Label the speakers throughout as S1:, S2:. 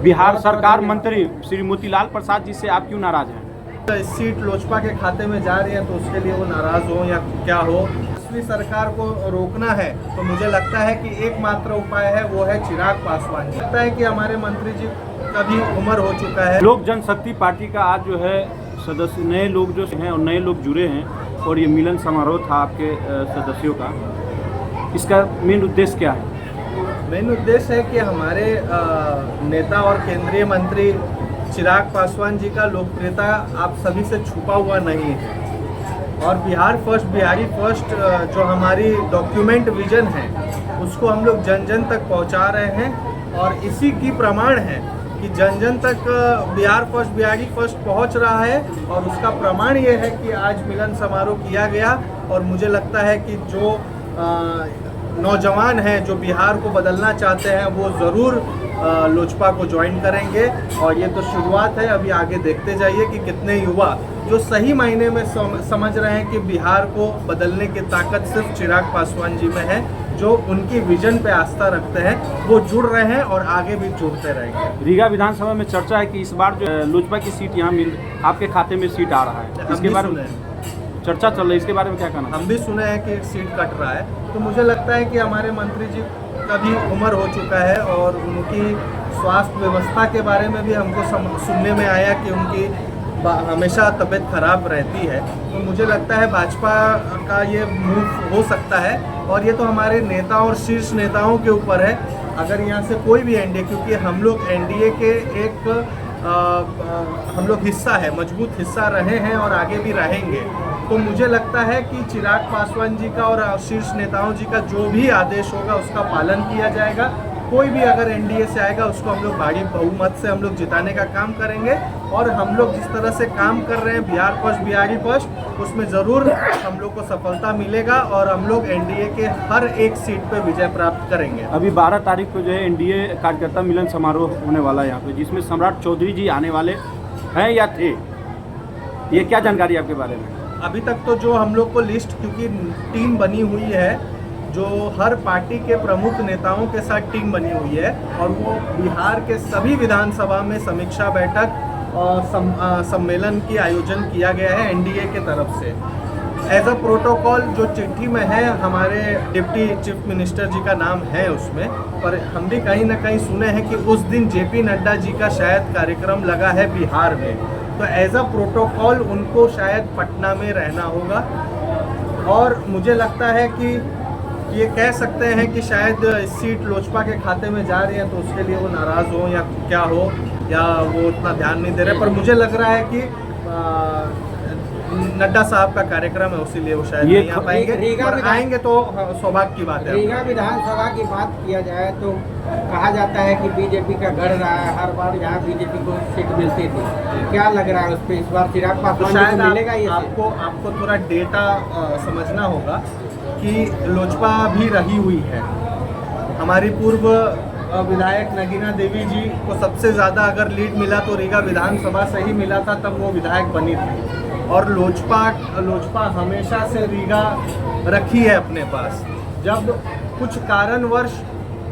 S1: बिहार सरकार मंत्री श्री मोतीलाल प्रसाद जी से आप क्यों नाराज हैं?
S2: इस सीट लोजपा के खाते में जा रही है तो उसके लिए वो नाराज हो या क्या हो, पिछली सरकार को रोकना है तो मुझे लगता है कि एकमात्र उपाय है वो है चिराग पासवान जी। लगता है कि हमारे मंत्री जी का भी उम्र हो चुका है।
S1: लोक जनशक्ति पार्टी का आज जो है सदस्य नए लोग जो हैं और नए लोग जुड़े हैं और ये मिलन समारोह था आपके सदस्यों का, इसका मेन उद्देश्य क्या है?
S2: मेन उद्देश्य है कि हमारे नेता और केंद्रीय मंत्री चिराग पासवान जी का लोकप्रियता आप सभी से छुपा हुआ नहीं है और बिहार फर्स्ट, बिहारी फर्स्ट जो हमारी डॉक्यूमेंट विजन है उसको हम लोग जन जन तक पहुंचा रहे हैं और इसी की प्रमाण है कि जन जन तक बिहार फर्स्ट, बिहारी फर्स्ट पहुंच रहा है और उसका प्रमाण ये है कि आज मिलन समारोह किया गया। और मुझे लगता है कि जो नौजवान हैं जो बिहार को बदलना चाहते हैं वो ज़रूर लोजपा को ज्वाइन करेंगे और ये तो शुरुआत है। अभी आगे देखते जाइए कि कितने युवा जो सही मायने में समझ रहे हैं कि बिहार को बदलने की ताकत सिर्फ चिराग पासवान जी में है, जो उनकी विजन पे आस्था रखते हैं, वो जुड़ रहे हैं और आगे भी जुड़ते रहेंगे।
S1: रीगा विधानसभा में चर्चा है कि इस बार जो लोजपा की सीट यहाँ आपके खाते में सीट आ रहा है, इसके बारे में चर्चा चल रही है, इसके बारे में क्या कहना?
S2: हम भी सुने हैं कि एक सीट कट रहा है, तो मुझे लगता है कि हमारे मंत्री जी का भी उम्र हो चुका है और उनकी स्वास्थ्य व्यवस्था के बारे में भी हमको सुनने में आया कि उनकी हमेशा तबीयत खराब रहती है। तो मुझे लगता है भाजपा का ये मूव हो सकता है और ये तो हमारे नेता और शीर्ष नेताओं के ऊपर है। अगर यहाँ से कोई भी एनडीए, क्योंकि हम लोग एनडीए के एक हम लोग हिस्सा है, मजबूत हिस्सा रहे हैं और आगे भी रहेंगे, तो मुझे लगता है कि चिराग पासवान जी का और शीर्ष नेताओं जी का जो भी आदेश होगा उसका पालन किया जाएगा। कोई भी अगर एनडीए से आएगा उसको हम लोग भारी बहुमत से हम लोग जिताने का काम करेंगे और हम लोग जिस तरह से काम कर रहे हैं बिहार फर्स्ट, बिहारी फर्स्ट, उसमें ज़रूर हम लोग को सफलता मिलेगा और हम लोग एनडीए के हर एक सीट पे विजय प्राप्त करेंगे।
S1: अभी 12 तारीख को जो है एनडीए कार्यकर्ता मिलन समारोह होने वाला है यहाँ पे, जिसमें सम्राट चौधरी जी आने वाले हैं या थे, ये क्या जानकारी आपके बारे में?
S2: अभी तक तो जो हम लोग को लिस्ट, क्योंकि टीम बनी हुई है, जो हर पार्टी के प्रमुख नेताओं के साथ टीम बनी हुई है और वो बिहार के सभी विधानसभा में समीक्षा बैठक और सम्मेलन की आयोजन किया गया है एनडीए के तरफ से। एज अ प्रोटोकॉल जो चिट्ठी में है, हमारे डिप्टी चीफ मिनिस्टर जी का नाम है उसमें, पर हम भी कहीं ना कहीं सुने हैं कि उस दिन जेपी नड्डा जी का शायद कार्यक्रम लगा है बिहार में, तो एज अ प्रोटोकॉल उनको शायद पटना में रहना होगा। और मुझे लगता है कि ये कह सकते हैं कि शायद सीट लोजपा के खाते में जा रही है तो उसके लिए वो नाराज़ हो या क्या हो, या वो उतना ध्यान नहीं दे रहे, पर मुझे लग रहा है कि नड्डा साहब का कार्यक्रम है इसीलिए वो शायद नहीं आ पाएंगे, और आएंगे तो सौभाग्य की बात है।
S3: रीगा विधानसभा की बात किया जाए तो कहा जाता है कि बीजेपी का गढ़ रहा है, हर बार यहाँ बीजेपी को सीट मिलती थी, क्या लग रहा है उस पर इस बार चिराग पासवान को मिलेगा? ये
S2: आपको थोड़ा डेटा समझना होगा कि लोजपा भी रही हुई है। हमारी पूर्व विधायक नगीना देवी जी को सबसे ज़्यादा अगर लीड मिला तो रीगा विधानसभा से ही मिला था, तब वो विधायक बनी थी। और लोजपा हमेशा से रीगा रखी है अपने पास। जब कुछ कारणवश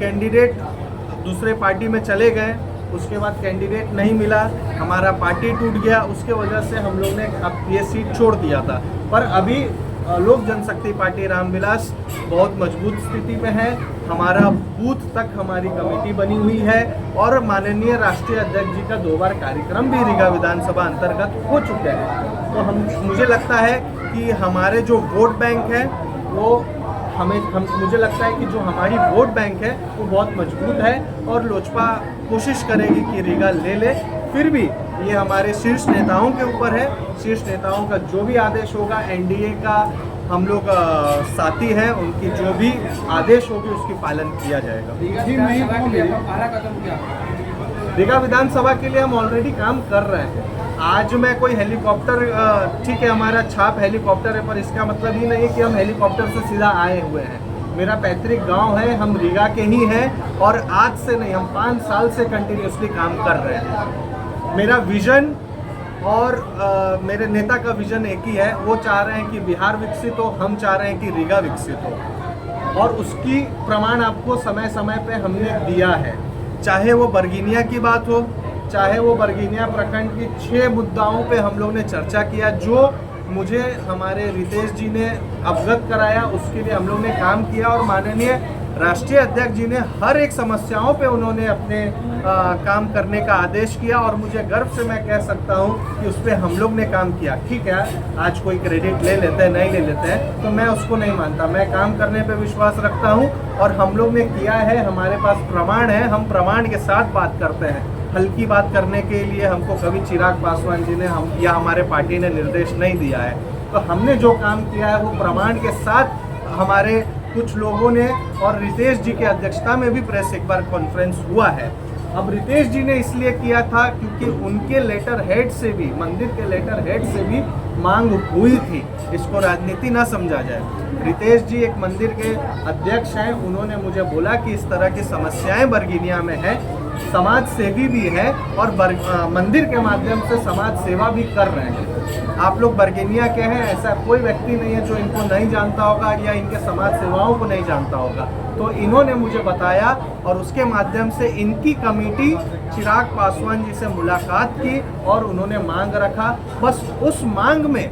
S2: कैंडिडेट दूसरे पार्टी में चले गए, उसके बाद कैंडिडेट नहीं मिला, हमारा पार्टी टूट गया, उसके वजह से हम लोग ने अब ये सीट छोड़ दिया था। पर अभी लोक जनशक्ति पार्टी रामविलास बहुत मजबूत स्थिति में है। हमारा बूथ तक हमारी कमेटी बनी हुई है और माननीय राष्ट्रीय अध्यक्ष जी का 2 बार कार्यक्रम भी रीगा विधानसभा अंतर्गत हो चुके हैं। तो मुझे लगता है कि हमारे जो वोट बैंक है वो मुझे लगता है कि जो हमारी वोट बैंक है वो बहुत मजबूत है और लोजपा कोशिश करेगी कि रीगा ले ले। फिर भी ये हमारे शीर्ष नेताओं के ऊपर है, शीर्ष नेताओं का जो भी आदेश होगा, एनडीए का हम लोग साथी हैं, उनकी जो भी आदेश होगी उसकी पालन किया जाएगा। रीगा विधानसभा के लिए हम ऑलरेडी काम कर रहे हैं। आज मैं कोई हेलीकॉप्टर, ठीक है हमारा छाप हेलीकॉप्टर है, पर इसका मतलब ही नहीं कि हम हेलीकॉप्टर से सीधा आए हुए हैं। मेरा पैतृक गांव है, हम रीगा के ही हैं और आज से नहीं, हम 5 साल से कंटिन्यूसली काम कर रहे हैं। मेरा विजन और मेरे नेता का विजन एक ही है, वो चाह रहे हैं कि बिहार विकसित हो, हम चाह रहे हैं कि रीगा विकसित हो और उसकी प्रमाण आपको समय समय पे हमने दिया है। चाहे वो बरगीनिया की बात हो, चाहे वो बरगीनिया प्रखंड की 6 मुद्दाओं पे हम लोग ने चर्चा किया, जो मुझे हमारे रितेश जी ने अवगत कराया, उसके लिए हम लोग ने काम किया। और माननीय राष्ट्रीय अध्यक्ष जी ने हर एक समस्याओं पे उन्होंने अपने काम करने का आदेश किया, और मुझे गर्व से मैं कह सकता हूँ कि उस पर हम लोग ने काम किया। ठीक है, आज कोई क्रेडिट ले लेते हैं, नहीं ले लेते हैं, तो मैं उसको नहीं मानता। मैं काम करने पे विश्वास रखता हूँ, और हम लोग ने किया है, हमारे पास प्रमाण है, हम प्रमाण के साथ बात करते हैं। हल्की बात करने के लिए हमको कभी चिराग पासवान जी ने या हमारे पार्टी ने निर्देश नहीं दिया है। तो हमने जो काम किया है वो प्रमाण के साथ, हमारे कुछ लोगों ने और रितेश जी की अध्यक्षता में भी प्रेस एक बार कॉन्फ्रेंस हुआ है। अब रितेश जी ने इसलिए किया था क्योंकि उनके लेटर हेड से भी, मंदिर के लेटर हेड से भी मांग हुई थी। इसको राजनीति ना समझा जाए। रितेश जी एक मंदिर के अध्यक्ष हैं, उन्होंने मुझे बोला कि इस तरह की समस्याएं बरगीनिया में है, समाज सेवी भी है और मंदिर के माध्यम से समाज सेवा भी कर रहे हैं। आप लोग बरगीनिया के हैं, ऐसा कोई व्यक्ति नहीं है जो इनको नहीं जानता होगा या इनके समाज सेवाओं को नहीं जानता होगा। तो इन्होंने मुझे बताया, और उसके माध्यम से इनकी कमेटी चिराग पासवान जी से मुलाकात की और उन्होंने मांग रखा। बस उस मांग में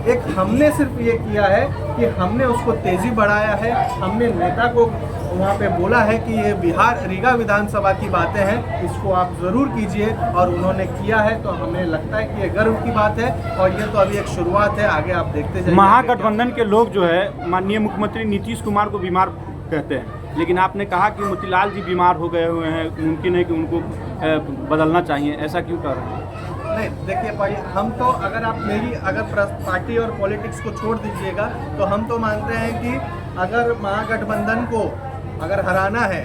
S2: एक हमने सिर्फ ये किया है कि हमने उसको तेज़ी बढ़ाया है। हमने नेता को वहाँ पे बोला है कि ये बिहार रीगा विधानसभा की बातें हैं, इसको आप ज़रूर कीजिए, और उन्होंने किया है। तो हमें लगता है कि ये गर्व की बात है, और ये तो अभी एक शुरुआत है, आगे आप देखते जाइए।
S1: महागठबंधन के लोग जो है माननीय मुख्यमंत्री नीतीश कुमार को बीमार कहते हैं, लेकिन आपने कहा कि मोतीलाल जी बीमार हो गए हुए हैं, मुमकिन है कि उनको बदलना चाहिए, ऐसा क्यों कर रहे हैं?
S2: नहीं, देखिए भाई, हम तो अगर आप मेरी पार्टी और पॉलिटिक्स को छोड़ दीजिएगा, तो हम तो मानते हैं कि अगर महागठबंधन को अगर हराना है,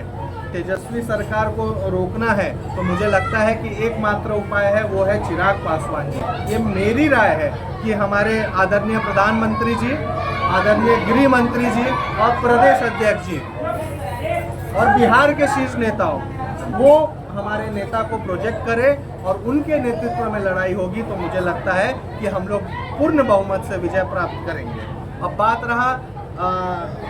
S2: तेजस्वी सरकार को रोकना है, तो मुझे लगता है कि एकमात्र उपाय है, वो है चिराग पासवान जी। ये मेरी राय है कि हमारे आदरणीय प्रधानमंत्री जी, आदरणीय गृह मंत्री जी और प्रदेश अध्यक्ष जी और बिहार के शीर्ष नेताओं, वो हमारे नेता को प्रोजेक्ट करें और उनके नेतृत्व में लड़ाई होगी, तो मुझे लगता है कि हम लोग पूर्ण बहुमत से विजय प्राप्त करेंगे। अब बात रहा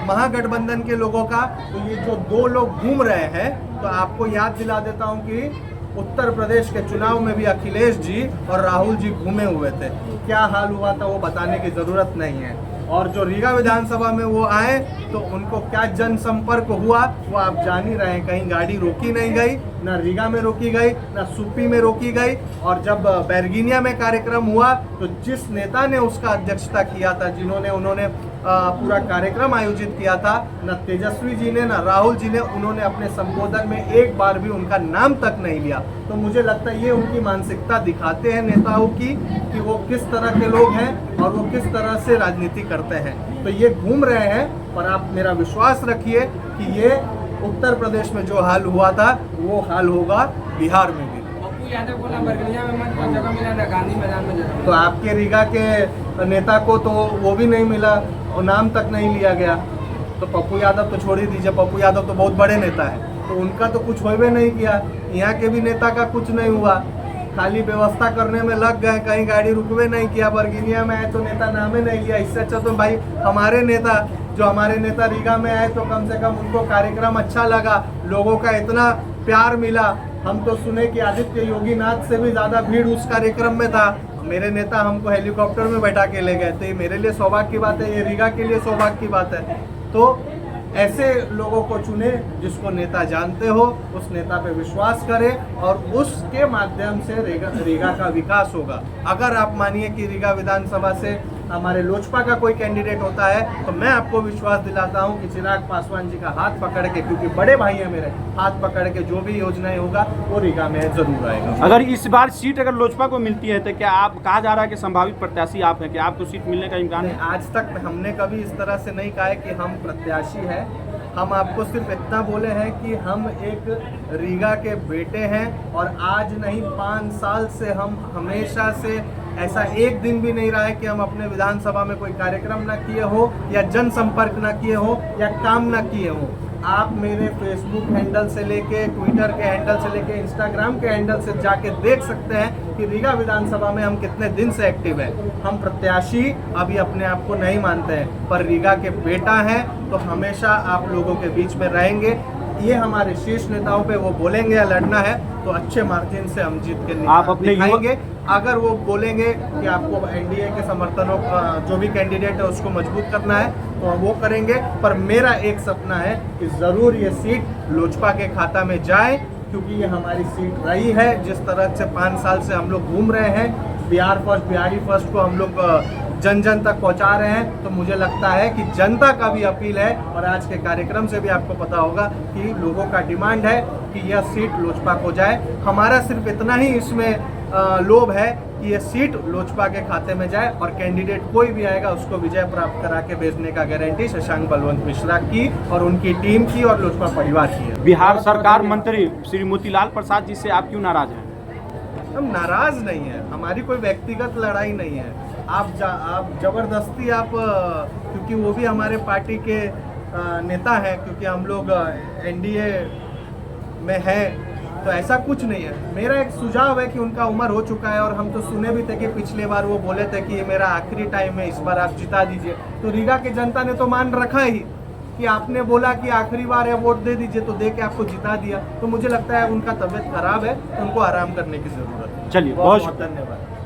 S2: महागठबंधन के लोगों का, तो ये जो 2 लोग घूम रहे हैं, तो आपको याद दिला देता हूं कि उत्तर प्रदेश के चुनाव में भी अखिलेश जी और राहुल जी घूमे हुए थे। क्या हाल हुआ था वो बताने की ज़रूरत नहीं है। और जो रीगा विधानसभा में वो आए, तो उनको क्या जनसंपर्क हुआ वो आप जान ही रहे हैं। कहीं गाड़ी रोकी नहीं गई, ना रीगा में रोकी गई, ना सुप्पी में रोकी गई। और जब बरगीनिया में कार्यक्रम हुआ, तो जिस नेता ने उसका अध्यक्षता किया था, उन्होंने पूरा कार्यक्रम आयोजित किया था, न तेजस्वी जी ने, न राहुल जी ने, उन्होंने अपने संबोधन में एक बार भी उनका नाम तक नहीं लिया। तो मुझे लगता है ये उनकी मानसिकता दिखाते हैं नेताओं की, कि वो किस तरह के लोग हैं और वो किस तरह से राजनीति करते हैं। तो ये घूम रहे हैं, पर आप मेरा विश्वास रखिए कि ये उत्तर प्रदेश में जो हाल हुआ था वो हाल होगा बिहार में भी।
S3: यादव को ना बरगीनिया में मंच जगह मिला, ना गांधी मैदान में जगह।
S2: तो आपके रीगा के नेता को तो वो भी नहीं मिला और नाम तक नहीं लिया गया। तो पप्पू यादव तो छोड़ ही दीजिए, पप्पू यादव तो बहुत बड़े नेता है, तो उनका तो कुछ होवे नहीं किया। यहाँ के भी नेता का कुछ नहीं हुआ, खाली व्यवस्था करने में लग गए, कहीं गाड़ी रुकवे नहीं किया। बरगीनिया में आए तो नेता नामे नहीं लिया। इससे अच्छा तो भाई हमारे नेता रीगा में आए तो कम से कम उनको कार्यक्रम अच्छा लगा, लोगों का इतना प्यार मिला। हम तो सुने कि आदित्य योगीनाथ से भी ज़्यादा भीड़ उस कार्यक्रम में था। मेरे नेता हमको हेलीकॉप्टर में बैठा के ले गए, तो ये मेरे लिए सौभाग्य की बात है, ये रीगा के लिए सौभाग्य की बात है। तो ऐसे लोगों को चुने जिसको नेता जानते हो, उस नेता पे विश्वास करें और उसके माध्यम से रीगा का विकास होगा। अगर आप मानिए कि रीगा विधानसभा से हमारे लोजपा का कोई कैंडिडेट होता है, तो मैं आपको विश्वास दिलाता हूं कि चिराग पासवान जी का हाथ पकड़ के, क्योंकि बड़े भाई हैं मेरे, हाथ पकड़ के जो भी योजनाएं होगा वो रीगा में जरूर आएगा।
S1: अगर इस बार सीट अगर लोजपा को मिलती है, तो क्या आप कहा जा रहा है कि संभावित प्रत्याशी आप हैं, कि आपको सीट मिलने का इम्कान है?
S2: आज तक हमने कभी इस तरह से नहीं कहा है कि हम प्रत्याशी हैं। हम आपको सिर्फ इतना बोले हैं कि हम एक रीगा के बेटे हैं, और आज नहीं 5 साल से हम हमेशा से ऐसा एक दिन भी नहीं रहा है कि हम अपने विधानसभा में कोई कार्यक्रम ना किए हो, या जनसंपर्क ना किए हो, या काम ना किए हो। आप मेरे फेसबुक हैंडल से लेके, ट्विटर के हैंडल से लेके, इंस्टाग्राम के हैंडल से जाके देख सकते हैं कि रीगा विधानसभा में हम कितने दिन से एक्टिव हैं। हम प्रत्याशी अभी अपने आप को नहीं मानते हैं, पर रीगा के बेटा हैं, तो हमेशा आप लोगों के बीच में रहेंगे। ये हमारे शीर्ष नेताओं पे वो बोलेंगे या लड़ना है तो अच्छे मार्जिन से हम जीत के
S1: आप अपने
S2: दिखाएंगे। अगर वो बोलेंगे कि आपको एनडीए के समर्थनों जो भी कैंडिडेट है उसको मजबूत करना है तो हम वो करेंगे। पर मेरा एक सपना है कि ज़रूर ये सीट लोजपा के खाता में जाए, क्योंकि ये हमारी सीट रही है। जिस तरह से 5 साल से हम लोग घूम रहे हैं, बिहार फर्स्ट, बिहारी फर्स्ट को हम लोग जन जन तक पहुंचा रहे हैं, तो मुझे लगता है कि जनता का भी अपील है और आज के कार्यक्रम से भी आपको पता होगा कि लोगों का डिमांड है कि यह सीट लोजपा को जाए। हमारा सिर्फ इतना ही इसमें लोभ है कि यह सीट लोजपा के खाते में जाए और कैंडिडेट कोई भी आएगा उसको विजय प्राप्त करा के भेजने का गारंटी शशांक बलवंत मिश्रा की और उनकी टीम की और लोजपा परिवार की है।
S1: बिहार सरकार मंत्री श्री मोतीलाल प्रसाद जी से आप क्यों नाराज हैं?
S2: हम नाराज नहीं है, हमारी कोई व्यक्तिगत लड़ाई नहीं है। आप जबरदस्ती क्योंकि वो भी हमारे पार्टी के नेता हैं, क्योंकि हम लोग एनडीए में हैं, तो ऐसा कुछ नहीं है। मेरा एक सुझाव है कि उनका उम्र हो चुका है और हम तो सुने भी थे कि पिछले बार वो बोले थे कि ये मेरा आखिरी टाइम है, इस बार आप जिता दीजिए। तो रीगा की जनता ने तो मान रखा ही कि आपने बोला कि आखिरी बार है, वोट दे दीजिए, तो दे के आपको जिता दिया। तो मुझे लगता है उनका तबीयत खराब है, उनको आराम करने की जरूरत है।
S1: चलिए,
S2: बहुत धन्यवाद।